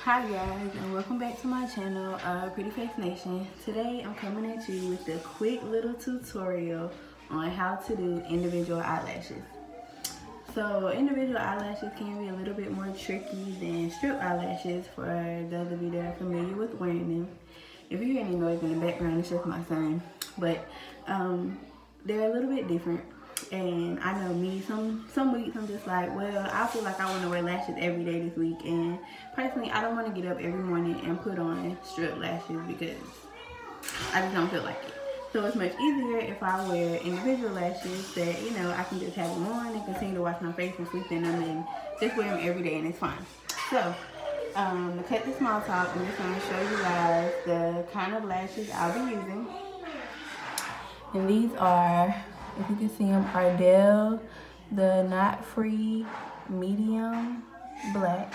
Hi guys, and welcome back to my channel, Pretty Face Nation. Today I'm coming at you with a quick little tutorial on how to do individual eyelashes. So individual eyelashes can be a little bit more tricky than strip eyelashes for those of you that are familiar with wearing them. If you hear any noise in the background, it's just my son. But they're a little bit different. And I know me, some weeks I'm just like, well, I feel like I want to wear lashes every day this week, and personally I don't want to get up every morning and put on strip lashes because I just don't feel like it. So it's much easier if I wear individual lashes that, you know, I can just have them on and continue to wash my face and sleep in them and just wear them every day and it's fine. So to cut the small talk, I'm just going to show you guys the kind of lashes I'll be using. And these are, if you can see them, Ardell, the knot-free medium black.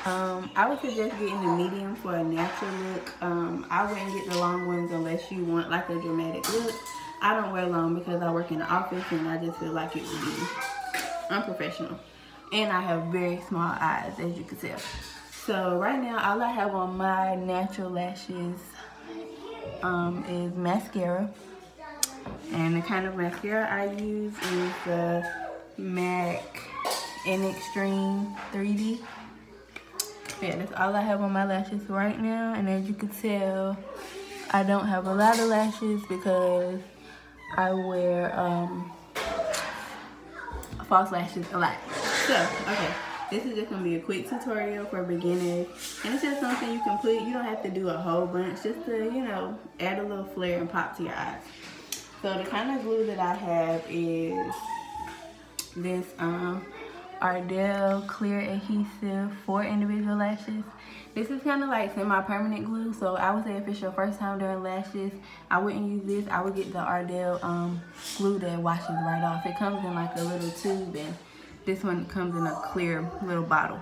I would suggest getting the medium for a natural look. I wouldn't get the long ones unless you want like a dramatic look. I don't wear long because I work in the office and I just feel like it would be unprofessional. And I have very small eyes, as you can tell. So right now, all I have on my natural lashes is mascara. And the kind of mascara I use is the MAC in Extreme 3D. Yeah, that's all I have on my lashes right now. And as you can tell, I don't have a lot of lashes because I wear false lashes a lot. So, okay, this is just gonna be a quick tutorial for beginners. And it's just something you can put, you don't have to do a whole bunch, just to, you know, add a little flair and pop to your eyes. So the kind of glue that I have is this Ardell clear adhesive for individual lashes. This is kind of like semi-permanent glue, so I would say if it's your first time doing lashes, I wouldn't use this. I would get the Ardell glue that washes right off. It comes in like a little tube, and this one comes in a clear little bottle.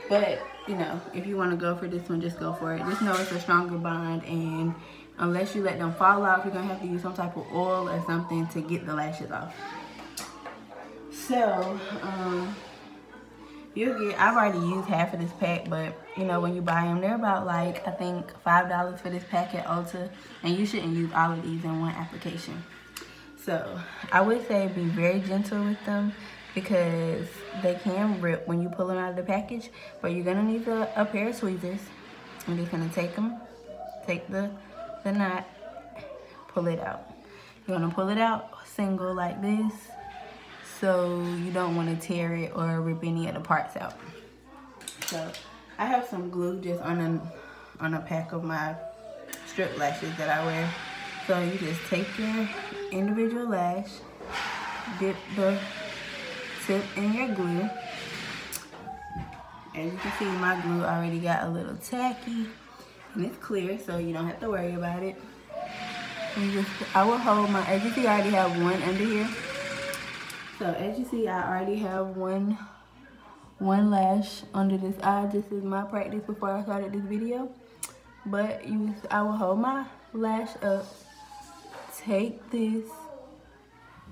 But, you know, if you want to go for this one, just go for it. Just know it's a stronger bond, and unless you let them fall off, you're going to have to use some type of oil or something to get the lashes off. So, I've already used half of this pack, but, you know, when you buy them, they're about like, I think, $5 for this pack at Ulta. And you shouldn't use all of these in one application. So, I would say be very gentle with them because they can rip when you pull them out of the package. But you're going to need a pair of tweezers. I'm just going to take the knot, pull it out. You want to pull it out single like this, so you don't want to tear it or rip any of the parts out. So I have some glue just on a pack of my strip lashes that I wear. So you just take your individual lash, dip the tip in your glue. As you can see, my glue already got a little tacky. And it's clear, so you don't have to worry about it. And I will hold my, as you see, I already have one under here. So as you see, I already have one lash under this eye. This is my practice before I started this video. But I will hold my lash up, take this,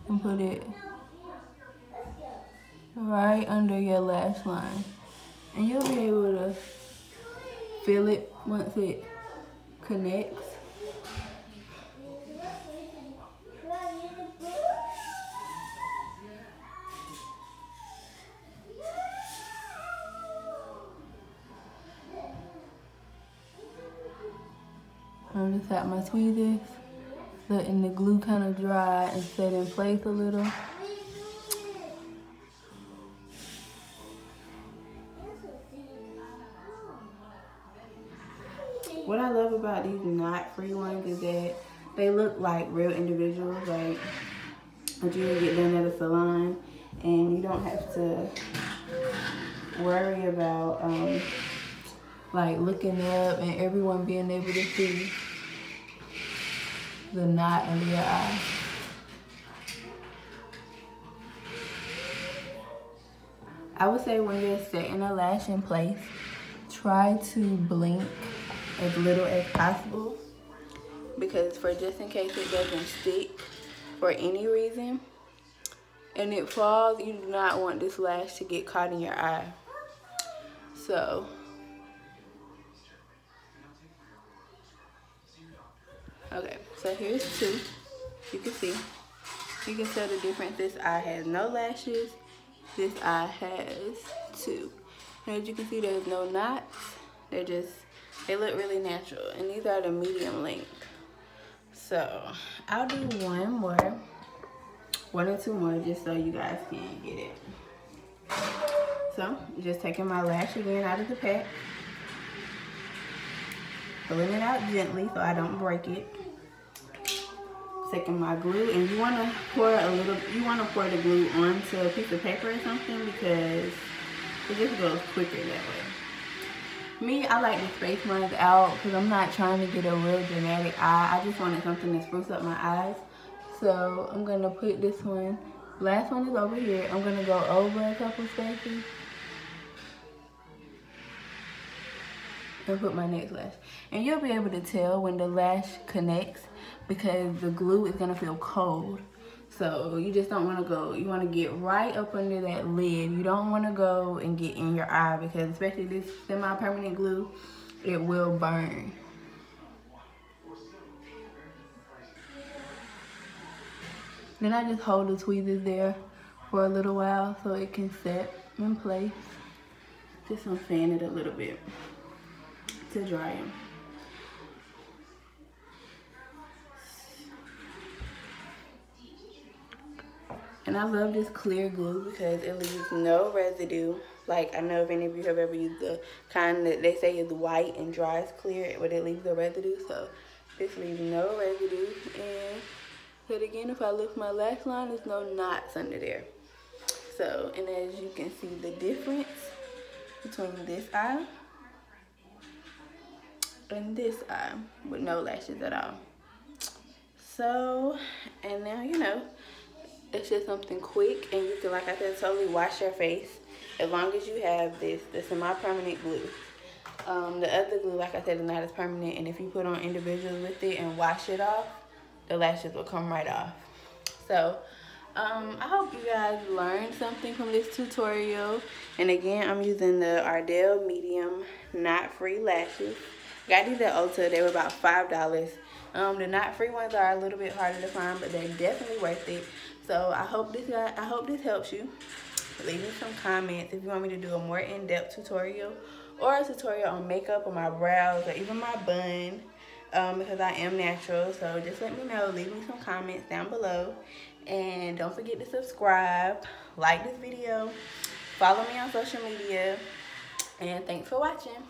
and put it right under your lash line. And you'll be able to feel it once it connects. I just got my tweezers, letting the glue kind of dry and set in place a little. What I love about these knot-free ones is that they look like real individuals, like that you can get done at a salon, and you don't have to worry about like looking up and everyone being able to see the knot under your eye. I would say when you're setting a lash in place, try to blink as little as possible, because for just in case it doesn't stick for any reason and it falls, you do not want this lash to get caught in your eye. So Okay, so here's two. You can see. You can tell the difference. This eye has no lashes. This eye has two. And as you can see, there's no knots. They look really natural. And these are the medium length. So I'll do one or two more, just so you guys can get it. So just taking my lash again out of the pack, pulling it out gently so I don't break it. Taking my glue, and you want to pour the glue onto a piece of paper or something, because it just goes quicker that way. Me, I like to space mine out because I'm not trying to get a real dramatic eye. I just wanted something to spruce up my eyes. So I'm gonna put this one, last one is over here. I'm gonna go over a couple spaces and put my next lash. And you'll be able to tell when the lash connects because the glue is gonna feel cold. So you just don't wanna go, you wanna get right up under that lid. You don't wanna go and get in your eye, because especially this semi-permanent glue, it will burn. Then I just hold the tweezers there for a little while so it can set in place. Just fan it a little bit to dry them. And I love this clear glue because it leaves no residue. Like, I know if any of you have ever used the kind that they say is white and dries clear, but it leaves the residue. So this leaves no residue. And but again, if I lift my lash line, there's no knots under there. So, and as you can see the difference between this eye and this eye with no lashes at all. So, and now, you know, it's just something quick, and you can, like I said, totally wash your face as long as you have the semi-permanent glue. The other glue, like I said, is not as permanent, and if you put on individually with it and wash it off, the lashes will come right off. So I hope you guys learned something from this tutorial. And again, I'm using the Ardell medium knot-free lashes. Got these at Ulta. They were about $5. The knot-free ones are a little bit harder to find, but they're definitely worth it. So I hope this helps you. Leave me some comments if you want me to do a more in-depth tutorial, or a tutorial on makeup or my brows or even my bun, because I am natural. So just let me know. Leave me some comments down below, and don't forget to subscribe, like this video, follow me on social media, and thanks for watching.